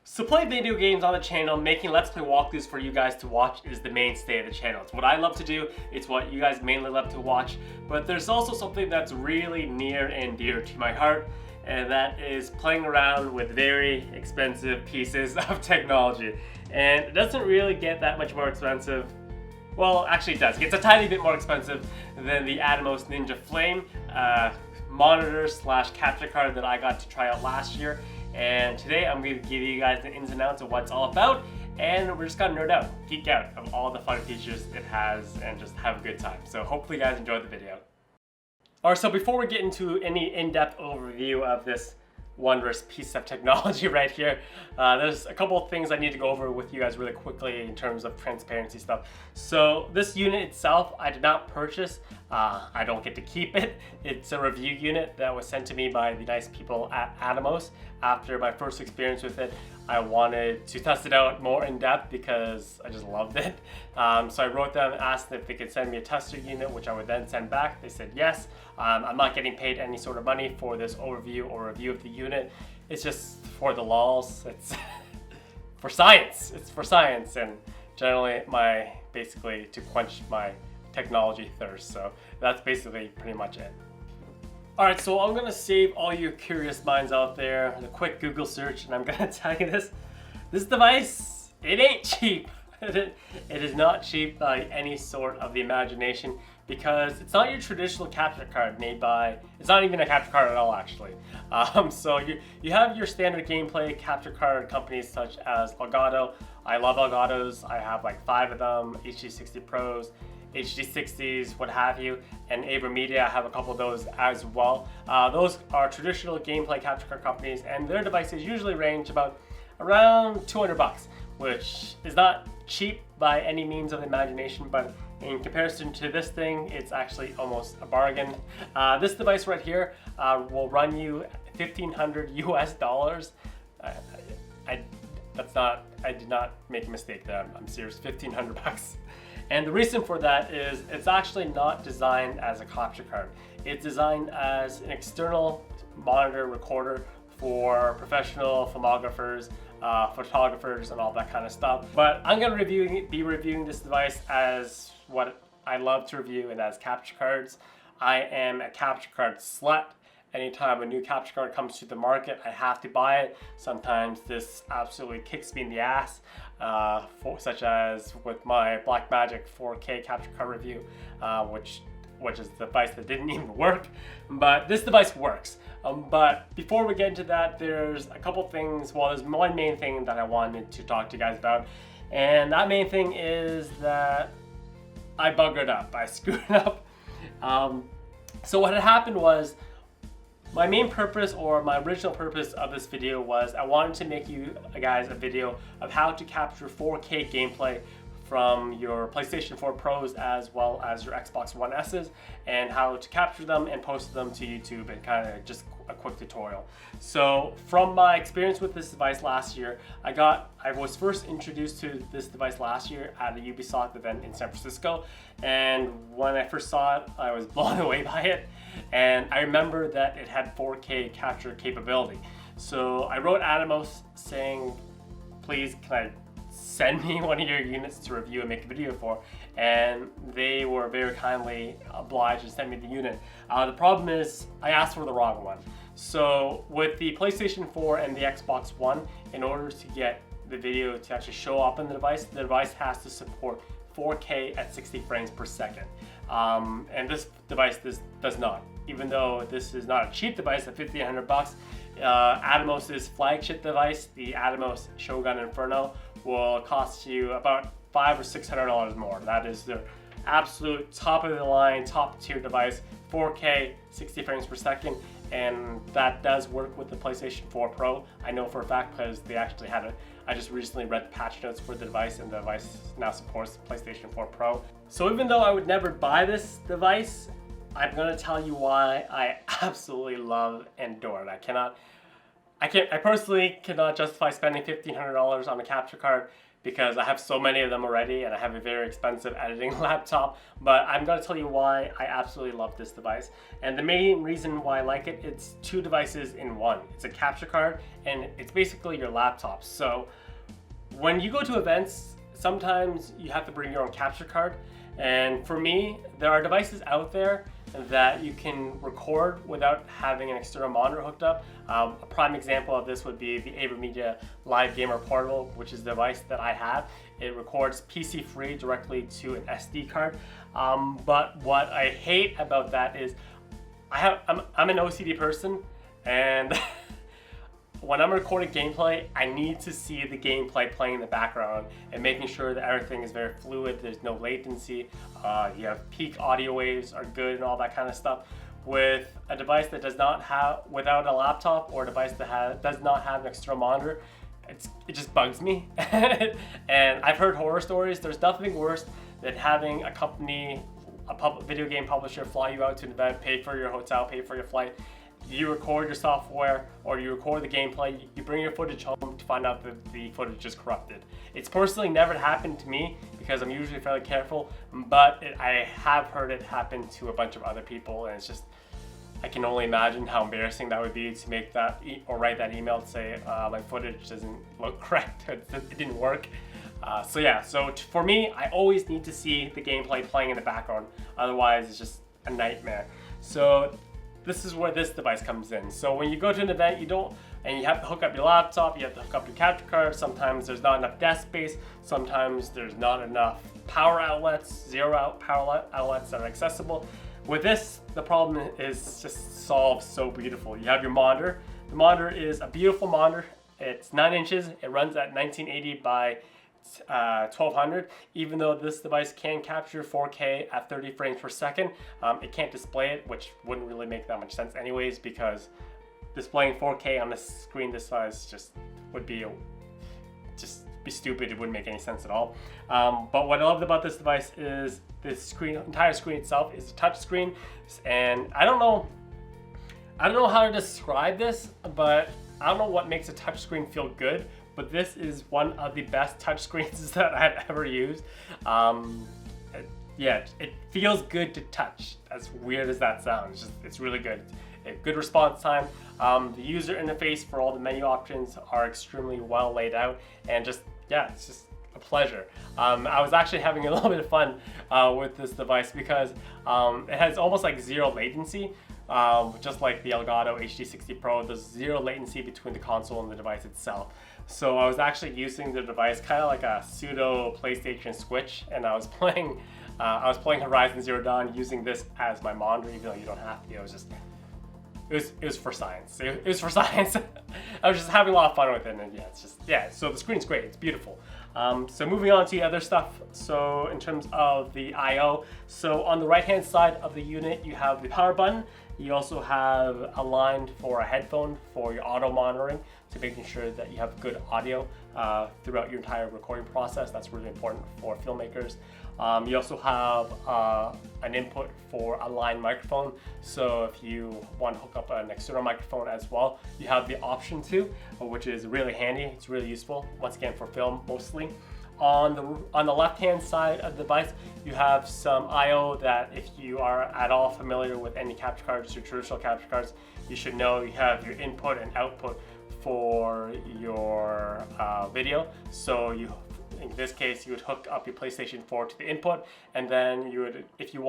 So playing video games on the channel, making Let's Play walkthroughs for you guys to watch is the mainstay of the channel. It's what I love to do, it's what you guys mainly love to watch, but there's also something that's really near and dear to my heart, and that is playing around with very expensive pieces of technology. And it doesn't really get that much more expensive. Well, actually it does. It gets a tiny bit more expensive than the Atomos Ninja Flame monitor slash capture card that I got to try out last year. And today I'm going to give you guys the ins and outs of what it's all about, and we're just going to nerd out, geek out of all the fun features it has, and just have a good time. So hopefully you guys enjoyed the video. Alright, so before we get into any in-depth overview of this wondrous piece of technology right here, there's a couple of things I need to go over with you guys really quickly in terms of transparency stuff. So this unit itself, I did not purchase. I don't get to keep it. It's a review unit that was sent to me by the nice people at Atomos. After my first experience with it, I wanted to test it out more in depth because I just loved it. So I wrote them, asked if they could send me a tester unit, which I would then send back. They said yes. I'm not getting paid any sort of money for this overview or review of the unit. It's just for the lols. It's for science. It's for science, and generally basically to quench my technology thirst. So that's basically pretty much it. Alright, so I'm going to save all you curious minds out there a quick Google search, and I'm going to tell you this device, it ain't cheap. It is not cheap by any sort of the imagination, because it's not your traditional capture card made by, it's not even a capture card at all actually. So you have your standard gameplay capture card companies such as Elgato. I love Elgatos. I have like 5 of them, HD60 Pros, HD60s, what have you, and AverMedia. I have a couple of those as well. Those are traditional gameplay capture card companies, and their devices usually range around $200, which is not cheap by any means of the imagination, but in comparison to this thing, it's actually almost a bargain. This device right here will run you $1,500 US. I did not make a mistake there. I'm serious, $1,500. And the reason for that is it's actually not designed as a capture card. It's designed as an external monitor recorder for professional filmographers, photographers, and all that kind of stuff. But I'm going to be reviewing this device as what I love to review, and as capture cards. I am a capture card slut. Anytime a new capture card comes to the market, I have to buy it. Sometimes this absolutely kicks me in the ass, such as with my Blackmagic 4K capture card review, which is the device that didn't even work, but this device works. But before we get into that, there's a couple things. Well, there's one main thing that I wanted to talk to you guys about, and that main thing is that I buggered up. I screwed up. So what had happened was, my main purpose, or my original purpose of this video, was I wanted to make you guys a video of how to capture 4K gameplay from your PlayStation 4 Pros as well as your Xbox One S's, and how to capture them and post them to YouTube, and kind of just a quick tutorial. So from my experience with this device last year, I was first introduced to this device last year at a Ubisoft event in San Francisco, and when I first saw it, I was blown away by it, and I remember that it had 4K capture capability. So I wrote Atomos saying, please can I send me one of your units to review and make a video for, and they were very kindly obliged to send me the unit. The problem is I asked for the wrong one. So with the PlayStation 4 and the Xbox One, in order to get the video to actually show up on the device has to support 4K at 60 frames per second. And this device does not. Even though this is not a cheap device at $1,500, Atomos' flagship device, the Atomos Shogun Inferno, will cost you about $500 or $600 more. That is their absolute top of the line, top tier device, 4K, 60 frames per second, and that does work with the PlayStation 4 Pro. I know for a fact because they actually had I just recently read the patch notes for the device, and the device now supports PlayStation 4 Pro. So even though I would never buy this device, I'm gonna tell you why I absolutely love and adore it. I personally cannot justify spending $1,500 on a capture card because I have so many of them already and I have a very expensive editing laptop. But I'm gonna tell you why I absolutely love this device. And the main reason why I like it, it's two devices in one. It's a capture card and it's basically your laptop. So when you go to events, sometimes you have to bring your own capture card. And for me, there are devices out there that you can record without having an external monitor hooked up. A prime example of this would be the AverMedia Live Gamer Portable, which is the device that I have. It records PC free directly to an SD card. But what I hate about that is I'm an OCD person, and when I'm recording gameplay, I need to see the gameplay playing in the background and making sure that everything is very fluid, there's no latency, you have peak audio waves are good and all that kind of stuff. With a device that does not have, without a laptop or a device that does not have an external monitor, it just bugs me. And I've heard horror stories. There's nothing worse than having a company, a video game publisher fly you out to an event, pay for your hotel, pay for your flight. You record your software or you record the gameplay, you bring your footage home to find out that the footage is corrupted. It's personally never happened to me because I'm usually fairly careful, but I have heard it happen to a bunch of other people, and it's just, I can only imagine how embarrassing that would be to make that or write that email to say my footage doesn't look correct, it didn't work. So for me, I always need to see the gameplay playing in the background, otherwise it's just a nightmare. So this is where this device comes in. So when you go to an event, and you have to hook up your laptop, you have to hook up your capture card. Sometimes there's not enough desk space. Sometimes there's not enough power outlets, power outlets that are accessible. With this, the problem is just solved so beautiful. You have your monitor. The monitor is a beautiful monitor. It's 9 inches. It runs at 1980 by 1200. Even though this device can capture 4K at 30 frames per second, it can't display it, which wouldn't really make that much sense anyways, because displaying 4K on a screen this size would be stupid. It wouldn't make any sense at all. But what I loved about this device is this entire screen itself is a touch screen, and I don't know how to describe this, but I don't know what makes a touch screen feel good, but this is one of the best touch screens that I've ever used. It feels good to touch, as weird as that sounds. It's really good. Good response time. The user interface for all the menu options are extremely well laid out, and it's just a pleasure. I was actually having a little bit of fun with this device because it has almost like zero latency. Just like the Elgato HD60 Pro, there's zero latency between the console and the device itself. So I was actually using the device kind of like a pseudo PlayStation Switch, and I was playing Horizon Zero Dawn using this as my monitor, even though you don't have to. It was for science. It was for science. I was just having a lot of fun with it, and so the screen's great. It's beautiful. So moving on to the other stuff. So in terms of the I/O, so on the right-hand side of the unit, you have the power button. You also have a line for a headphone for your auto monitoring, to making sure that you have good audio throughout your entire recording process. That's really important for filmmakers. You also have an input for a line microphone. So if you want to hook up an external microphone as well, you have the option to, which is really handy. It's really useful, once again, for film mostly. On the left-hand side of the device, you have some I/O that, if you are at all familiar with any capture cards or traditional capture cards, you should know you have your input and output for your video. So in this case, you would hook up your PlayStation 4 to the input, and then you would, if you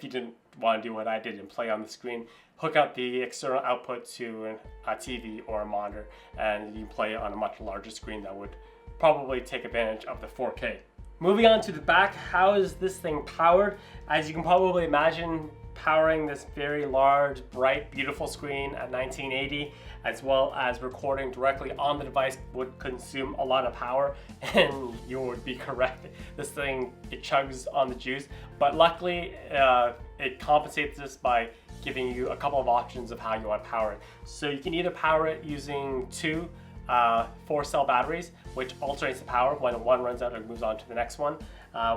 didn't want to do what I did and play on the screen, hook up the external output to a TV or a monitor, and you play it on a much larger screen that would probably take advantage of the 4K. Moving on to the back, how is this thing powered? As you can probably imagine, powering this very large, bright, beautiful screen at 1980, as well as recording directly on the device, would consume a lot of power, and you would be correct. This thing, it chugs on the juice, but luckily it compensates this by giving you a couple of options of how you want to power it. So you can either power it using two 4-cell batteries, which alternates the power. When one runs out, it moves on to the next one,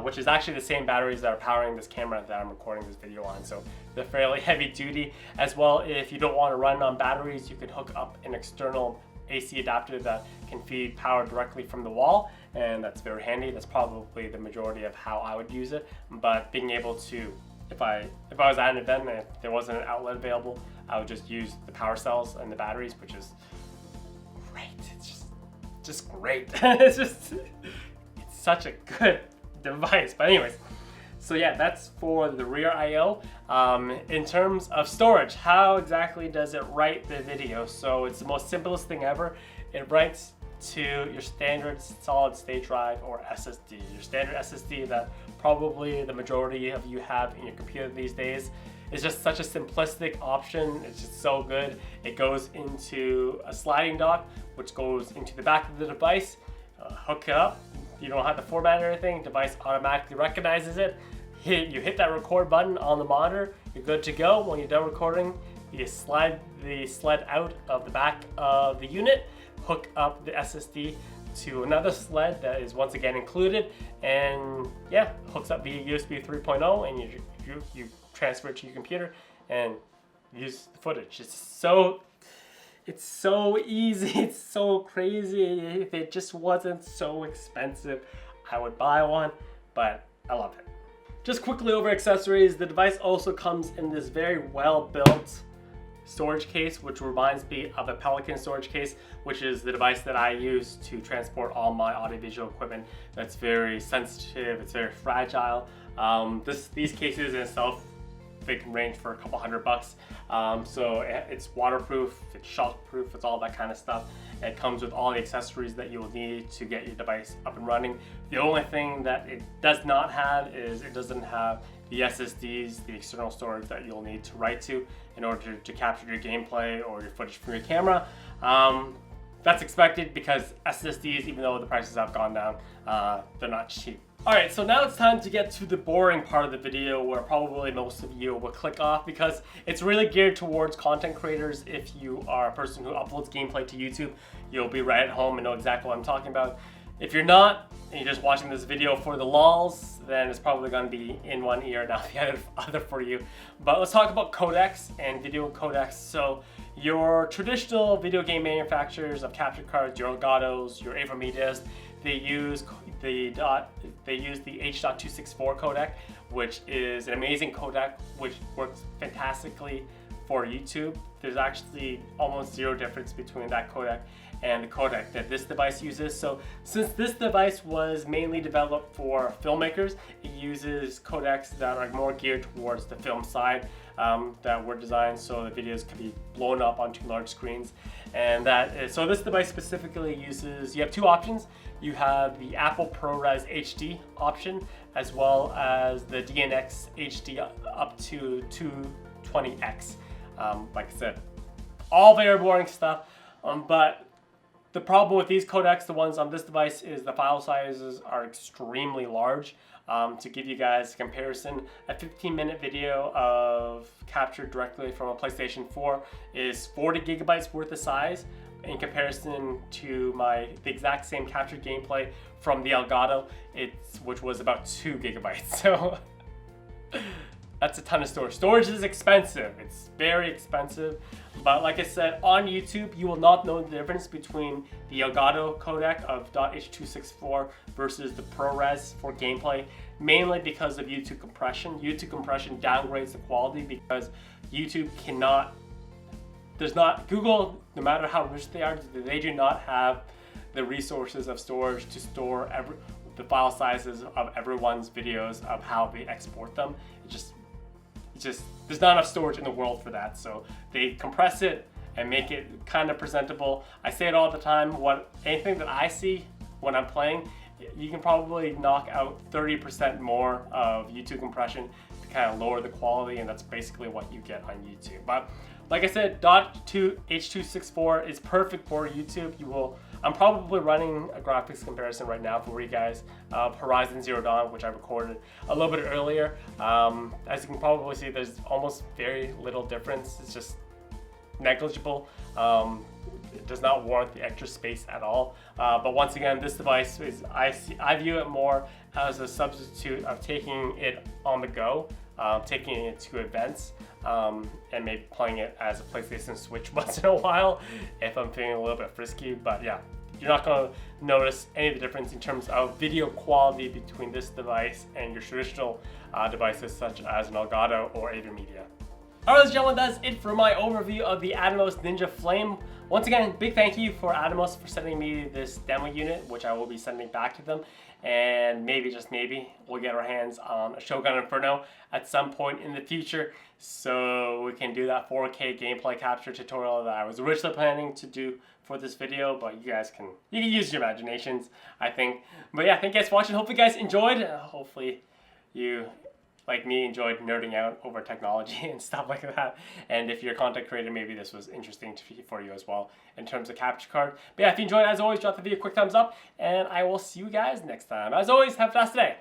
which is actually the same batteries that are powering this camera that I'm recording this video on. So they're fairly heavy duty. As well, if you don't want to run on batteries, you could hook up an external AC adapter that can feed power directly from the wall, and that's very handy. That's probably the majority of how I would use it. But being able to, if I was at an event and if there wasn't an outlet available, I would just use the power cells and the batteries, which is great. It's just great. It's such a good device. But anyways, so yeah, that's for the rear I/O. In terms of storage, how exactly does it write the video? So it's the most simplest thing ever. It writes to your standard solid state drive or SSD. Your standard SSD that probably the majority of you have in your computer these days. It's just such a simplistic option. It's just so good. It goes into a sliding dock, which goes into the back of the device. Hook it up. You don't have to format or anything. Device automatically recognizes it. You hit that record button on the monitor. You're good to go. When you're done recording, you slide the sled out of the back of the unit, hook up the SSD to another sled that is once again included, and yeah, hooks up via USB 3.0, and you transfer it to your computer and use the footage. It's so easy. It's so crazy. If it just wasn't so expensive, I would buy one, but I love it. Just quickly over accessories, the device also comes in this very well built storage case, which reminds me of a Pelican storage case, which is the device that I use to transport all my audiovisual equipment. That's very sensitive, it's very fragile. These cases in itself, they can range for a couple $100. So it's waterproof, it's shockproof, it's all that kind of stuff. It comes with all the accessories that you'll need to get your device up and running. The only thing that it does not have is it doesn't have the SSDs, the external storage that you'll need to write to in order to capture your gameplay or your footage from your camera. That's expected because SSDs, even though the prices have gone down, they're not cheap. Alright, so now it's time to get to the boring part of the video where probably most of you will click off, because it's really geared towards content creators. If you are a person who uploads gameplay to YouTube, you'll be right at home and know exactly what I'm talking about. If you're not, and you're just watching this video for the lols, then it's probably going to be in one ear, not the other for you. But let's talk about codecs and video codecs. So your traditional video game manufacturers of capture cards, your Elgatos, your AverMedias, they use the H.264 codec, which is an amazing codec which works fantastically for YouTube. There's actually almost zero difference between that codec and the codec that this device uses. So since this device was mainly developed for filmmakers, it uses codecs that are more geared towards the film side, that were designed so the videos could be blown up onto large screens. And so this device specifically uses, you have two options. You have the Apple ProRes HD option, as well as the DNX HD up to 220x. Like I said, all very boring stuff, but the problem with these codecs, the ones on this device, is the file sizes are extremely large. To give you guys a comparison, a 15-minute video of captured directly from a PlayStation 4 is 40 gigabytes worth of size, in comparison to the exact same captured gameplay from the Elgato, which was about 2 gigabytes. So that's a ton of storage. Storage is expensive. It's very expensive. But like I said, on YouTube, you will not know the difference between the Elgato codec of .h.264 versus the ProRes for gameplay, mainly because of YouTube compression. YouTube compression downgrades the quality because YouTube cannot, Google, no matter how rich they are, they do not have the resources of storage to store the file sizes of everyone's videos of how they export them. There's not enough storage in the world for that, so they compress it and make it kind of presentable. I say it all the time, anything that I see when I'm playing, you can probably knock out 30% more of YouTube compression to kind of lower the quality, and that's basically what you get on YouTube. But like I said, H.264 is perfect for YouTube. I'm probably running a graphics comparison right now for you guys of Horizon Zero Dawn, which I recorded a little bit earlier. As you can probably see, there's almost very little difference. It's just negligible. It does not warrant the extra space at all. But once again, this device I view it more as a substitute of taking it on the go. taking it to events, and maybe playing it as a PlayStation Switch once in a while if I'm feeling a little bit frisky. But yeah, you're not going to notice any of the difference in terms of video quality between this device and your traditional devices such as an Elgato or AVerMedia. Alright, ladies and gentlemen, that's it for my overview of the Atomos Ninja Flame. Once again, big thank you for Atomos for sending me this demo unit, which I will be sending back to them. And maybe, just maybe, we'll get our hands on a Shogun Inferno at some point in the future, so we can do that 4K gameplay capture tutorial that I was originally planning to do for this video. But you can use your imaginations, I think. But yeah, thank you guys for watching. Hopefully you guys enjoyed. Hopefully you, like me, enjoyed nerding out over technology and stuff like that. And if you're a content creator, maybe this was interesting for you as well in terms of capture card. But yeah, if you enjoyed, as always, drop the video a quick thumbs up, and I will see you guys next time. As always, have a fast day.